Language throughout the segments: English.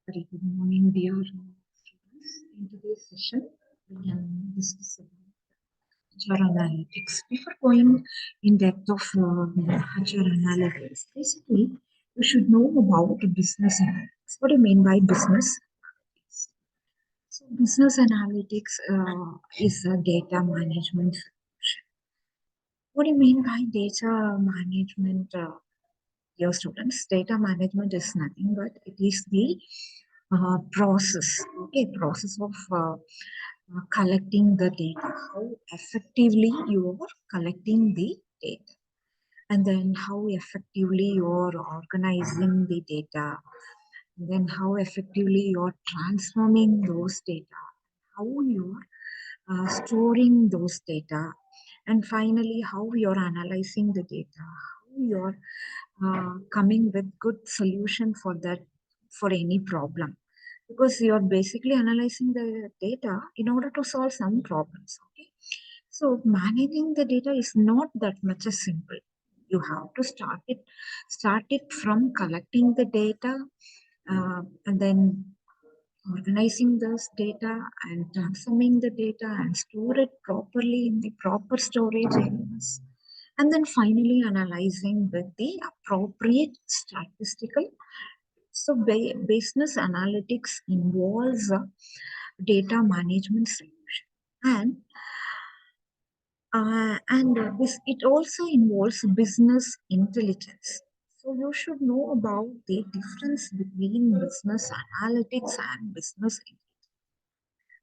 Very good morning, dear students. In today's session, we can discuss about HR analytics. Before going in depth of HR analytics, basically, you should know about business analytics. What do you mean by business? So, business analytics is a data management solution. What do you mean by data management? Dear students, data management is nothing but it is the process, okay, process of collecting the data, how effectively you are collecting the data, and then how effectively you are organizing the data, and then how effectively you are transforming those data, how you are storing those data, and finally how you are analyzing the data, how you are coming with good solution for that, for any problem, because you are basically analyzing the data in order to solve some problems. Okay, so managing the data is not that much as simple. You have to start it from collecting the data, and then organizing this data and transforming the data and store it properly in the proper storage areas, and then finally analyzing with the appropriate statistical. So business analytics involves data management solution, and this it also involves business intelligence. So you should know about the difference between business analytics and business intelligence,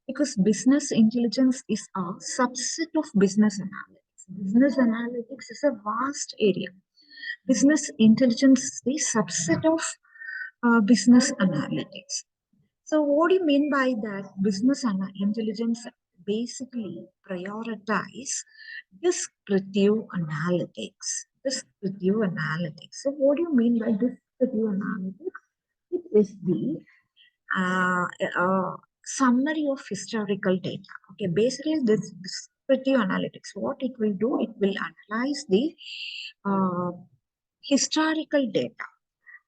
because business intelligence is a subset of business analytics. Business analytics is a vast area. Business intelligence is the subset of business analytics. So, what do you mean by that? Business intelligence basically prioritize descriptive analytics. Descriptive analytics. So, what do you mean by descriptive analytics? It is the uh, uh, summary of historical data. Okay, basically this descriptive analytics, what it will do, it will analyze the uh, historical data,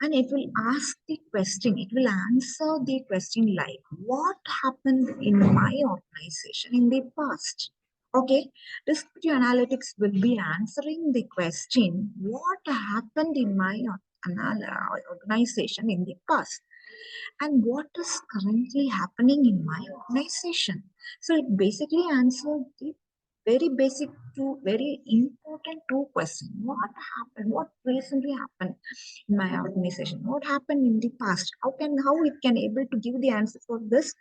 and it will ask the question, it will answer the question like what happened in my organization in the past. Okay, descriptive analytics will be answering the question what happened in my organization in the past and what is currently happening in my organization. So it basically answers the very basic two, very important two questions. What happened? What recently happened in my organization? What happened in the past? How it can able to give the answer for this?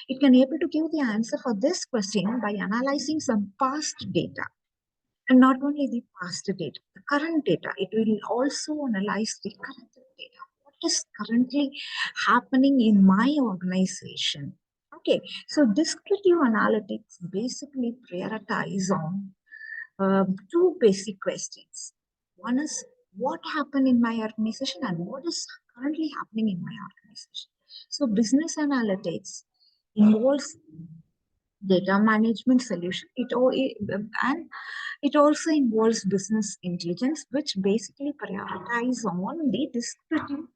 It can able to give the answer for this question by analyzing some past data. And not only the past data, the current data, it will also analyze the current data. What is currently happening in my organization? Okay, so descriptive analytics basically prioritize on two basic questions. One is what happened in my organization and what is currently happening in my organization. So business analytics involves data management solution. And it also involves business intelligence, which basically prioritize on the descriptive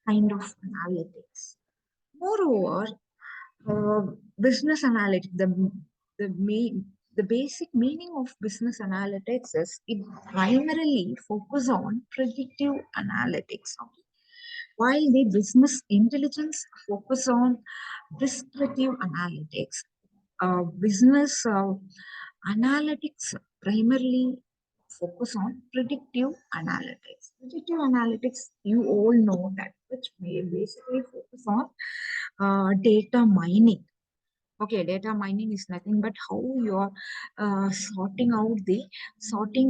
kind of analytics. Moreover, uh, business analytics, the basic meaning of business analytics is it primarily focus on predictive analytics. Okay? While the business intelligence focus on descriptive analytics, business analytics primarily focus on predictive analytics. Predictive analytics, you all know that, which may basically focus on data mining. Okay, data mining is nothing but how you are sorting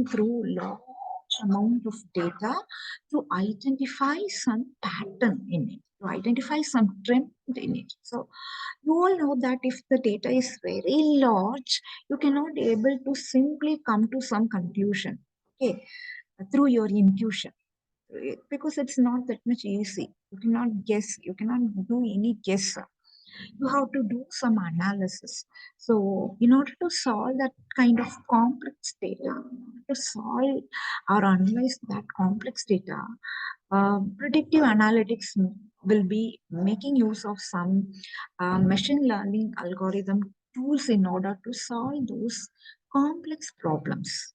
through large amount of data to identify some pattern in it, to identify some trend in it. So you all know that if the data is very large, you cannot able to simply come to some conclusion, okay, through your intuition, because it's not that much easy. You cannot guess, you cannot do any guess, you have to do some analysis. So, in order to solve that kind of complex data, to solve or analyze that complex data, predictive analytics will be making use of some machine learning algorithm tools in order to solve those complex problems.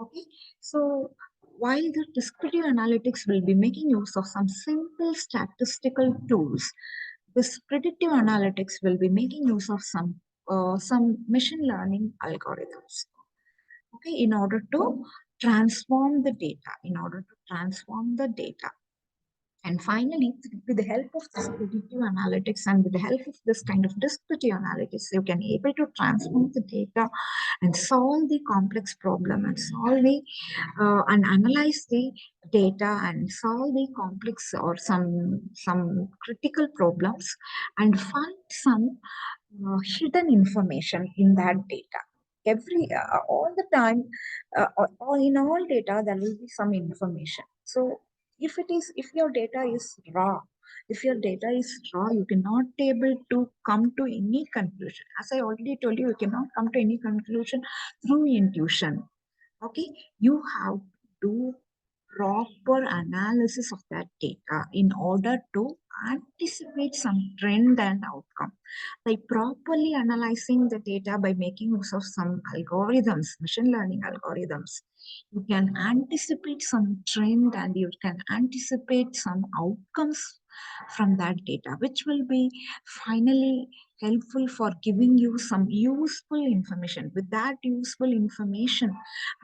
Okay, so while the descriptive analytics will be making use of some simple statistical tools, this predictive analytics will be making use of some machine learning algorithms. Okay, in order to transform the data, in order to transform the data. And finally, with the help of this predictive analytics and with the help of this kind of descriptive analytics, you can able to transform the data and solve the complex problem and solve the and analyze the data and solve the complex or some critical problems and find some hidden information in that data. All the time, or in all data, there will be some information. So if your data is raw, if your data is raw, you cannot able to come to any conclusion. As I already told you, you cannot come to any conclusion through intuition. Okay, you have to do proper analysis of that data in order to anticipate some trend and outcome. By properly analyzing the data by making use of some algorithms, machine learning algorithms, you can anticipate some trend and you can anticipate some outcomes from that data, which will be finally helpful for giving you some useful information. With that useful information,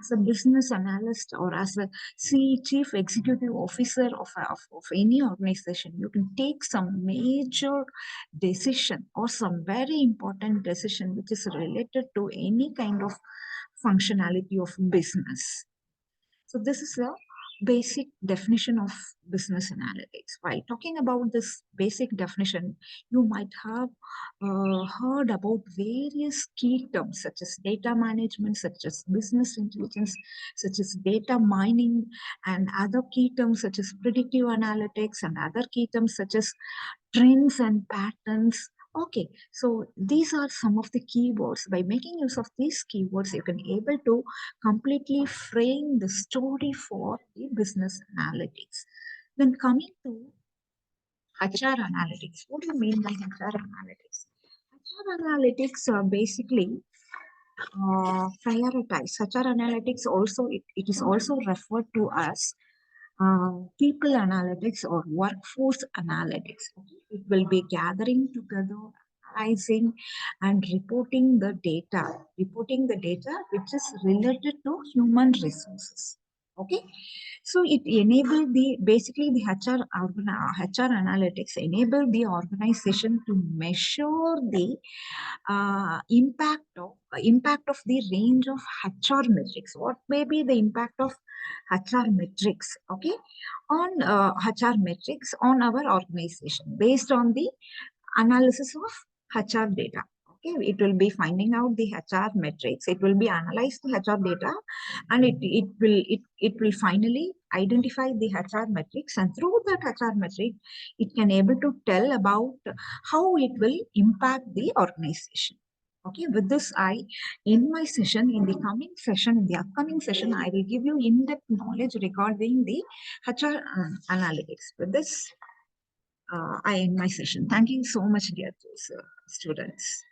as a business analyst or as a chief executive officer of any organization, you can take some major decision or some very important decision which is related to any kind of functionality of business. So this is a basic definition of business analytics. While talking about this basic definition, you might have heard about various key terms such as data management, such as business intelligence, such as data mining, and other key terms such as predictive analytics, and other key terms such as trends and patterns. Okay, so these are some of the keywords. By making use of these keywords, you can able to completely frame the story for the business analytics. Then coming to HR analytics. What do you mean by HR analytics? HR analytics basically prioritize. HR analytics also it is also referred to as people analytics or workforce analytics. Okay? It will be gathering together, analyzing, and reporting the data which is related to human resources. Okay, so it enable the basically the HR analytics enable the organization to measure the impact of the range of HR metrics. What may be the impact of HR metrics? Okay, on HR metrics on our organization based on the analysis of HR data. Okay, it will be finding out the HR metrics. It will be analyze the HR data, and it will finally identify the HR metrics. And through that HR metric, it can able to tell about how it will impact the organization. Okay, with this, in my session, in the coming session, in the upcoming session, I will give you in-depth knowledge regarding the HR analytics. With this, I end my session. Thank you so much, dear students.